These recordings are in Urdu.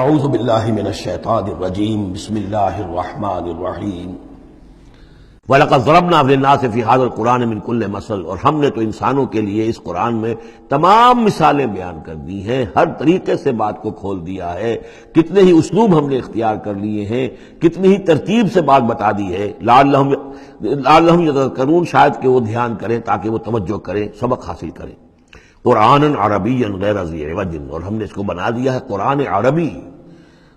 اعوذ باللہ من الشیطان الرجیم بسم اللہ الرحمن الرحیم وَلَقَدْ ضَرَبْنَا فِي النَّاسِ فِي هَذَا الْقُرْآنِ مِنْ كُلِّ مَثَلٍ، اور ہم نے تو انسانوں کے لیے اس قرآن میں تمام مثالیں بیان کر دی ہیں، ہر طریقے سے بات کو کھول دیا ہے، کتنے ہی اسلوب ہم نے اختیار کر لیے ہیں، کتنی ہی ترتیب سے بات بتا دی ہے، لعلہم یتذکرون، شاید کہ وہ دھیان کریں تاکہ وہ توجہ کریں، سبق حاصل کریں۔ قرآن عربی غیر ذی عوج، اور ہم نے اس کو بنا دیا ہے قرآن عربی،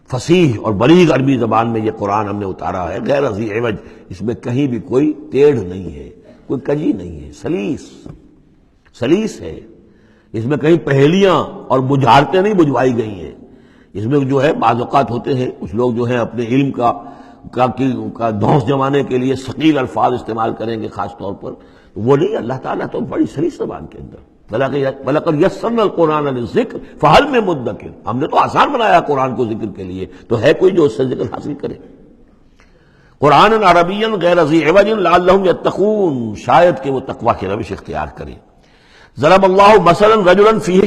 فصیح اور بلیغ عربی زبان میں یہ قرآن ہم نے اتارا ہے، غیر ذی عوج، اس میں کہیں بھی کوئی ٹیڑھ نہیں ہے، کوئی کجی نہیں ہے، سلیس ہے، اس میں کہیں پہیلیاں اور بجھارتیں نہیں بجھوائی گئی ہیں۔ اس میں جو ہے بعض اوقات ہوتے ہیں کچھ لوگ جو ہے اپنے علم کا دھونس جمانے کے لیے ثقیل الفاظ استعمال کریں گے، خاص طور پر وہ نہیں، اللہ تعالیٰ تو بڑی سلیس زبان کے اندر وَلَقَدْ يَسَّرْنَا الْقُرْآنَ لِلذِّكْرِ فَهَلْ مِن مُدَّكِرٍ، ہم نے تو آسان بنایا قرآن کو ذکر کے لیے، تو ہے کوئی جو اس سے ذکر حاصل کرے۔ قرآن عربی غیر ذی عوج لعلہم یتقون، شاید کہ وہ تقوی کی روش اختیار کریں۔ ضرب اللہ مثلا رجلا فیہ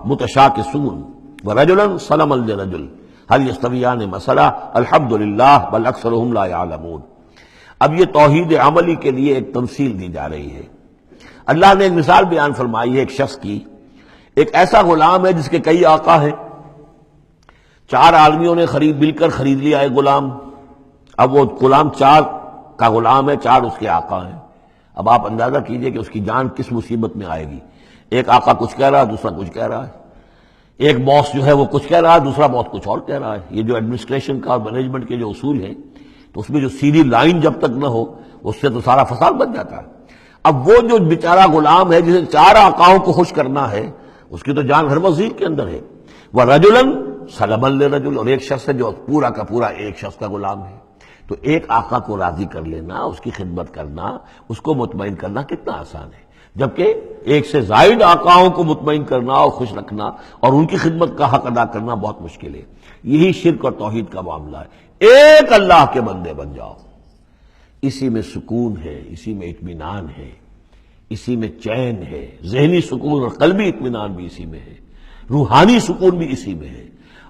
متشاکسون ورجلا سلما لرجل هل یستویان مثلا الحمد للہ بل اکثرهم لا یعلمون۔ اب یہ توحید عملی کے لیے ایک تمثیل دی جا رہی ہے۔ اللہ نے ایک مثال بیان فرمائی ہے ایک شخص کی، ایک ایسا غلام ہے جس کے کئی آقا ہیں، چار آدمیوں نے مل کر خرید لیا ایک غلام، اب وہ غلام چار کا غلام ہے، چار اس کے آقا ہیں۔ اب آپ اندازہ کیجئے کہ اس کی جان کس مصیبت میں آئے گی، ایک آقا کچھ کہہ رہا ہے، دوسرا کچھ کہہ رہا ہے، ایک باس جو ہے وہ کچھ کہہ رہا ہے، دوسرا باس کچھ اور کہہ رہا ہے۔ یہ جو ایڈمنسٹریشن کا اور مینجمنٹ کے جو اصول ہیں، تو اس میں جو سیدھی لائن جب تک نہ ہو اس سے تو سارا فساد بن جاتا ہے۔ اب وہ جو بیچارہ غلام ہے جسے چار آقاؤں کو خوش کرنا ہے، اس کی تو جان ہر وزیر کے اندر ہے۔ وَرَجُلًا سَلَمًا لِرَجُلٍ، اور ایک شخص ہے جو پورا کا پورا ایک شخص کا غلام ہے۔ تو ایک آقا کو راضی کر لینا، اس کی خدمت کرنا، اس کو مطمئن کرنا کتنا آسان ہے، جبکہ ایک سے زائد آقاؤں کو مطمئن کرنا اور خوش رکھنا اور ان کی خدمت کا حق ادا کرنا بہت مشکل ہے۔ یہی شرک اور توحید کا معاملہ ہے۔ ایک اللہ کے بندے بن جاؤ، اسی میں سکون ہے، اسی میں اطمینان ہے، اسی میں چین ہے، ذہنی سکون اور قلبی اطمینان بھی اسی میں ہے، روحانی سکون بھی اسی میں ہے۔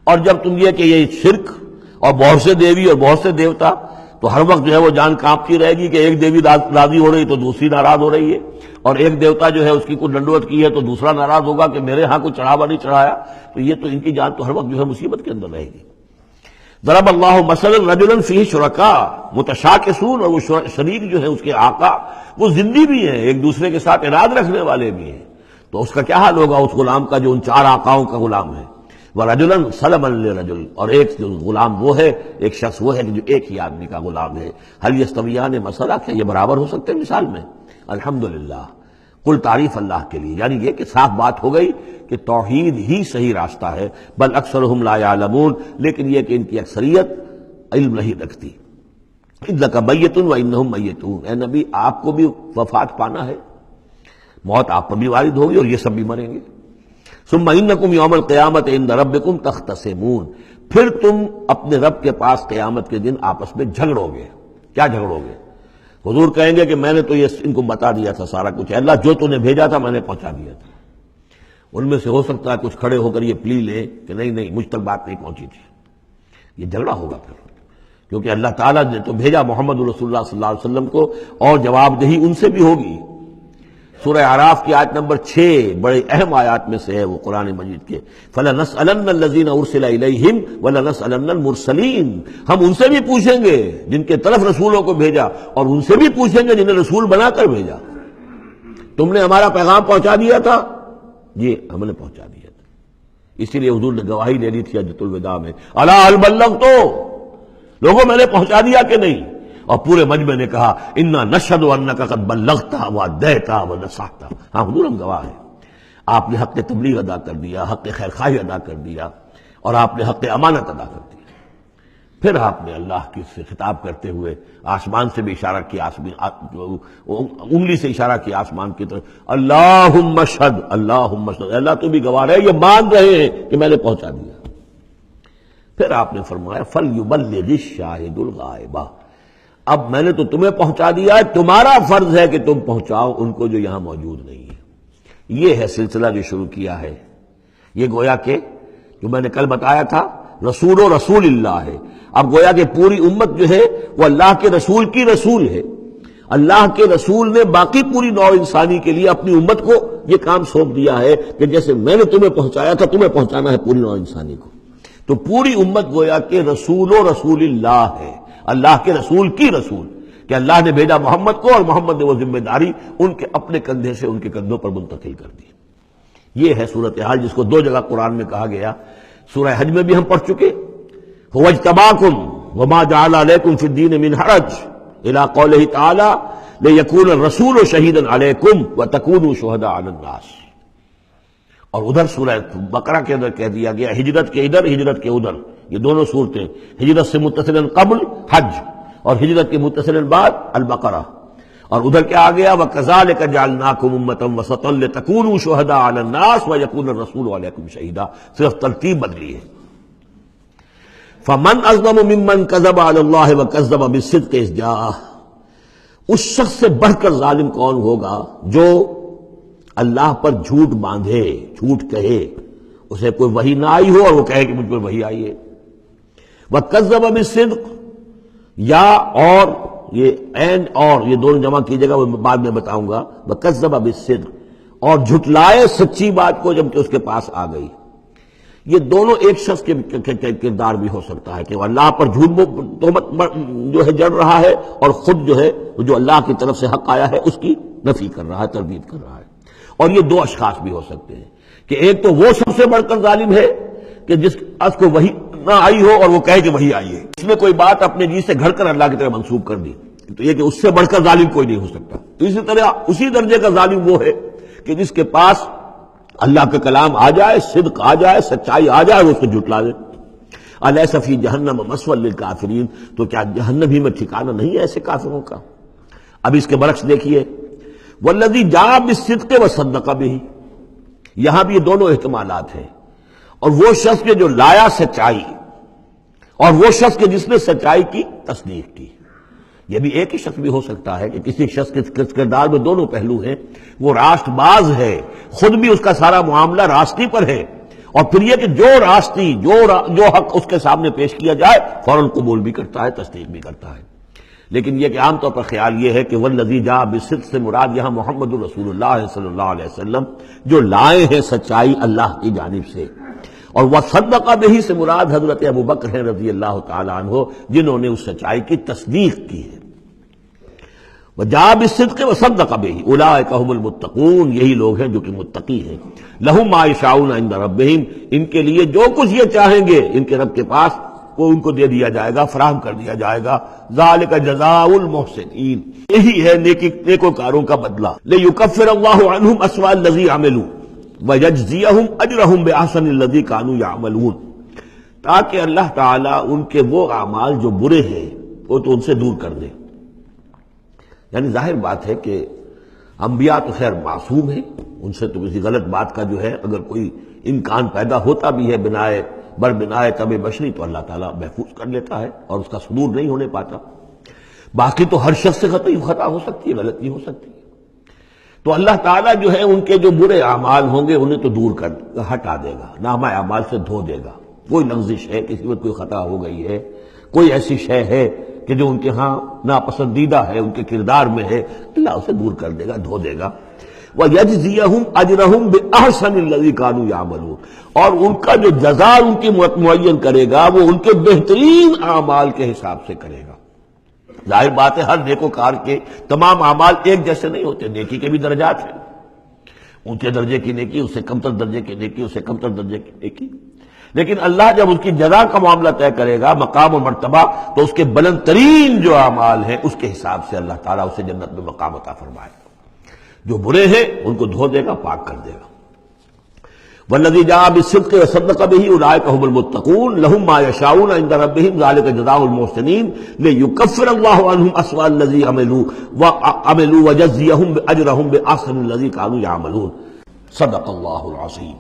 اور جب تم یہ کہ یہ شرک اور بہت سے دیوی اور بہت سے دیوتا، تو ہر وقت جو ہے وہ جان کانپتی رہے گی کہ ایک دیوی راضی ہو رہی تو دوسری ناراض ہو رہی ہے، اور ایک دیوتا جو ہے اس کی کوئی ڈنڈوت کی ہے تو دوسرا ناراض ہوگا کہ میرے ہاں کوئی چڑھاوا نہیں چڑھایا، تو یہ تو ان کی جان تو ہر وقت جو ہے مصیبت کے اندر رہے گی۔ ضرب اللہ مثلا رجلا فیہ شرکاء متشاکسون، اور وہ شریک جو ہے اس کے آقا وہ زندی بھی ہیں، ایک دوسرے کے ساتھ اراد رکھنے والے بھی ہیں، تو اس کا کیا حال ہوگا اس غلام کا جو ان چار آقاؤں کا غلام ہے۔ وَرَجُلًا سَلَمًا لِرَجُلٍ، اور ایک جو غلام وہ ہے، ایک شخص وہ ہے جو ایک ہی آدمی کا غلام ہے۔ هل يستویان مثلا، کیا یہ برابر ہو سکتے ہیں مثال میں؟ الحمدللہ، کل تعریف اللہ کے لیے، یعنی یہ کہ صاف بات ہو گئی کہ توحید ہی صحیح راستہ ہے، بل اکثرهم لا يعلمون، لیکن یہ کہ ان کی اکثریت علم نہیں رکھتی۔ اِنَّكَ مَيِّتٌ وَإِنَّهُم مَيِّتُونَ، اے نبی آپ کو بھی وفات پانا ہے، موت آپ پر بھی وارد ہوگی اور یہ سب بھی مریں گے۔ ثُمَّ إِنَّكُمْ يَوْمَ الْقِيَامَةِ عِندَ رَبِّكُمْ تَخْتَصِمُونَ، پھر تم اپنے رب کے پاس قیامت کے دن آپس میں جھگڑو گے۔ کیا جھگڑو گے؟ حضور کہیں گے کہ میں نے تو یہ ان کو بتا دیا تھا سارا کچھ، اللہ جو تو نے بھیجا تھا میں نے پہنچا دیا تھا۔ ان میں سے ہو سکتا ہے کچھ کھڑے ہو کر یہ پلی لیں کہ نہیں مجھ تک بات نہیں پہنچی تھی، یہ جھگڑا ہوگا پھر، کیونکہ اللہ تعالیٰ نے تو بھیجا محمد رسول اللہ صلی اللہ علیہ وسلم کو، اور جواب دہی ان سے بھی ہوگی۔ سورہ اعراف کی آیت نمبر 6 بڑے اہم آیات میں سے ہے وہ قرآن مجید کے، فَلَنَسْأَلَنَّ الَّذِينَ أُرْسِلَ إِلَيْهِمْ وَلَنَسْأَلَنَّ الْمُرْسَلِينَ، ہم ان سے بھی پوچھیں گے جن کے طرف رسولوں کو بھیجا، اور ان سے بھی پوچھیں گے جنہیں رسول بنا کر بھیجا۔ تم نے ہمارا پیغام پہنچا دیا تھا؟ جی ہم نے پہنچا دیا تھا۔ اسی لیے حضور نے گواہی لے لی تھی حجۃ الوداع میں، الا هل بلغت، لوگوں میں نے پہنچا دیا کہ نہیں؟ اور پورے مجمع نے کہا انا نشہد انک قد بلغت وادیت ونصحت، ہاں حضور ہم گواہ ہیں، آپ نے حق تبلیغ ادا کر دیا، حق خیر خواہی ادا کر دیا، اور آپ نے حق امانت ادا کر دیا۔ پھر آپ نے اللہ کی سے خطاب کرتے ہوئے آسمان سے بھی اشارہ کیا، انگلی سے اشارہ کیا آسمان کی طرف، اللہم اشہد، اللہم اشہد، اللہ تو بھی گواہ رہے، یہ مان رہے ہیں کہ میں نے پہنچا دیا۔ پھر آپ نے فرمایا فَلْيُبَلِّغِ الشَّاهِدُ الْغَائِبَ، اب میں نے تو تمہیں پہنچا دیا ہے، تمہارا فرض ہے کہ تم پہنچاؤ ان کو جو یہاں موجود نہیں ہے۔ یہ ہے سلسلہ جو شروع کیا ہے، یہ گویا کہ جو میں نے کل بتایا تھا رسول و رسول اللہ ہے۔ اب گویا کہ پوری امت جو ہے وہ اللہ کے رسول کی رسول ہے۔ اللہ کے رسول نے باقی پوری نوع انسانی کے لیے اپنی امت کو یہ کام سونپ دیا ہے کہ جیسے میں نے تمہیں پہنچایا تھا تمہیں پہنچانا ہے پوری نوع انسانی کو۔ تو پوری امت گویا کہ رسول و رسول اللہ ہے، اللہ کے رسول کی رسول، کہ اللہ نے بھیجا محمد کو اور محمد نے وہ ذمہ داری ان کے اپنے کندھے سے ان کے کندھوں پر منتقل کر دی۔ یہ ہے صورتحال جس کو دو جگہ قرآن میں کہا گیا۔ سورہ حج میں بھی ہم پڑھ چکے، هو اجتباکم وما جعل علیکم فی الدین من حرج الی قولہ تعالی لیکون الرسول شہیدا علیکم وتکونوا شہداء علی الناس۔ اور ادھر سورہ بقرہ کے اندر کہہ دیا گیا ہجرت کے ادھر ہجرت کے ادھر، یہ دونوں صورتیں ہجرت سے متصلا قبل حج اور ہجرت کے متصلا بعد البقرہ۔ اور ادھر کیا آ گیا وَكَذَلِكَ جَعَلْنَاكُمْ أُمَّةً وَسَطًا لِتَكُونُوا شُهَدَاءَ عَلَى النَّاسِ وَيَكُونَ الرَّسُولُ عَلَيْكُمْ شَهِيدًا، صرف ترتیب بدلی ہے۔ فَمَنْ أَظْلَمُ مِمَّنْ كَذَبَ عَلَى اللَّهِ وَكَذَّبَ بِالصِّدْقِ إِذْ جَاءَهُ، اس شخص سے بڑھ کر ظالم کون ہوگا جو اللہ پر جھوٹ باندھے، جھوٹ کہے، اسے کوئی وحی نہ آئی ہو اور وہ کہے کہ مجھ پر وحی آئی ہے۔ وَكَذَّبَ بِالصِّدْقِ، یا اور یہ این اور یہ دونوں جمع کیجیے گا، وہ بعد میں بتاؤں گا۔ وَكَذَّبَ بِالصِّدْقِ، اور جھٹلائے سچی بات کو جب کہ اس کے پاس آ گئی۔ یہ دونوں ایک شخص کے کردار بھی ہو سکتا ہے کہ وہ اللہ پر جھوٹ تہمت جو ہے جڑ رہا ہے اور خود جو ہے جو اللہ کی طرف سے حق آیا ہے اس کی نفی کر رہا ہے، تردید کر رہا ہے۔ اور یہ دو اشخاص بھی ہو سکتے ہیں کہ ایک تو وہ سب سے بڑھ کر ظالم ہے کہ جس کو وحی نہ آئی ہو اور وہ کہے کہ وحی آئی ہے، اس نے کوئی بات اپنے جی سے گھڑ کر اللہ کی طرف منسوب کر دی، تو یہ کہ اس سے بڑھ کر ظالم کوئی نہیں ہو سکتا۔ تو اسی طرح اسی درجے کا ظالم وہ ہے کہ جس کے پاس اللہ کا کلام آ جائے، صدق آ جائے، سچائی آ جائے، وہ اس کو جھٹلا دے۔ الیس فی جہنم مثوی للکافرین، تو کیا جہنم ہی میں ٹھکانہ نہیں ہے ایسے کافروں کا؟ اب اس کے برعکس دیکھیے والذی جاء بالصدق وصدق بہ، یہاں بھی یہ دونوں احتمالات ہیں۔ اور وہ شخص کے جو لایا سچائی اور وہ شخص کے جس نے سچائی کی تصدیق کی، یہ بھی ایک ہی شخص بھی ہو سکتا ہے کہ کسی شخص کے کردار میں دونوں پہلو ہیں۔ وہ راست باز ہے، خود بھی اس کا سارا معاملہ راستی پر ہے، اور پھر یہ کہ جو راستی جو حق اس کے سامنے پیش کیا جائے فوراً قبول بھی کرتا ہے، تصدیق بھی کرتا ہے۔ لیکن یہ کہ عام طور پر خیال یہ ہے کہ والذی جاء بالصدق سے مراد یہاں محمد رسول اللہ صلی اللہ علیہ وسلم جو لائے ہیں سچائی اللہ کی جانب سے، اور وصدق بہ سے مراد حضرت ابوبکر ہیں رضی اللہ تعالی عنہ جنہوں نے اس سچائی کی تصدیق کی ہے۔ وجاء بالصدق وصدق بہ اولئک هم المتقون، یہی لوگ ہیں جو کہ متقی ہیں۔ لہم ما یشاؤون عند ربہم، ان کے لیے جو کچھ یہ چاہیں گے ان کے رب کے پاس وہ ان کو دے دیا جائے گا، فراہم کر دیا جائے گا۔ ذالک جزاء المحسنین، یہی ہے نیکوکاروں کا بدلہ۔ لیکفر اللہ عنہم اسوأ الذی عملوا ویجزیہم اجرہم بأحسن الذی کانوا یعملون، تاکہ اللہ تعالیٰ ان کے وہ اعمال جو برے ہیں وہ تو ان سے دور کر دے۔ یعنی ظاہر بات ہے کہ انبیاء تو خیر معصوم ہیں، ان سے تو کسی غلط بات کا جو ہے اگر کوئی امکان پیدا ہوتا بھی ہے بنائے طب بشری تو اللہ تعالیٰ محفوظ کر لیتا ہے اور اس کا صدور نہیں ہونے پاتا۔ باقی تو ہر شخص سے خطا ہو سکتی ہے، غلطی ہو سکتی ہے، تو اللہ تعالیٰ جو ہے ان کے جو برے اعمال ہوں گے انہیں تو دور کر ہٹا دے گا، نامہ اعمال سے دھو دے گا۔ کوئی لغزش ہے، کسی وقت کوئی خطا ہو گئی ہے، کوئی ایسی شے ہے کہ جو ان کے ہاں ناپسندیدہ ہے، ان کے کردار میں ہے، اللہ اسے دور کر دے گا، دھو دے گا۔ وَيَجْزِيَهُمْ أَجْرَهُمْ بِأَحْسَنِ الَّذِي كَانُوا يَعْمَلُونَ، اور ان کا جو جزا ان کی معین کرے گا وہ ان کے بہترین اعمال کے حساب سے کرے گا۔ ظاہر بات ہے ہر نیکوکار کے تمام اعمال ایک جیسے نہیں ہوتے، نیکی کے بھی درجات ہیں، اونچے درجے کی نیکی، اس سے کمتر درجے کی نیکی، اس سے کمتر درجے کی نیکی، لیکن اللہ جب اس کی جزا کا معاملہ طے کرے گا، مقام و مرتبہ، تو اس کے بلند ترین جو اعمال ہیں اس کے حساب سے اللہ تعالیٰ اسے جنت میں مقام عطا فرمائے گا۔ جو برے ہیں ان کو دھو دے گا، پاک کر دے گا۔ والذی جاء بالصدق وصدق بہ اولئک هم المتقون لهم ما یشاؤون عند ربہم ذلک جزاء المحسنین لیکفر اللہ عنہم اسوأ الذی عملوا ویجزیہم اجرہم بأحسن الذی کانوا یعملون۔ صدق اللہ العظیم۔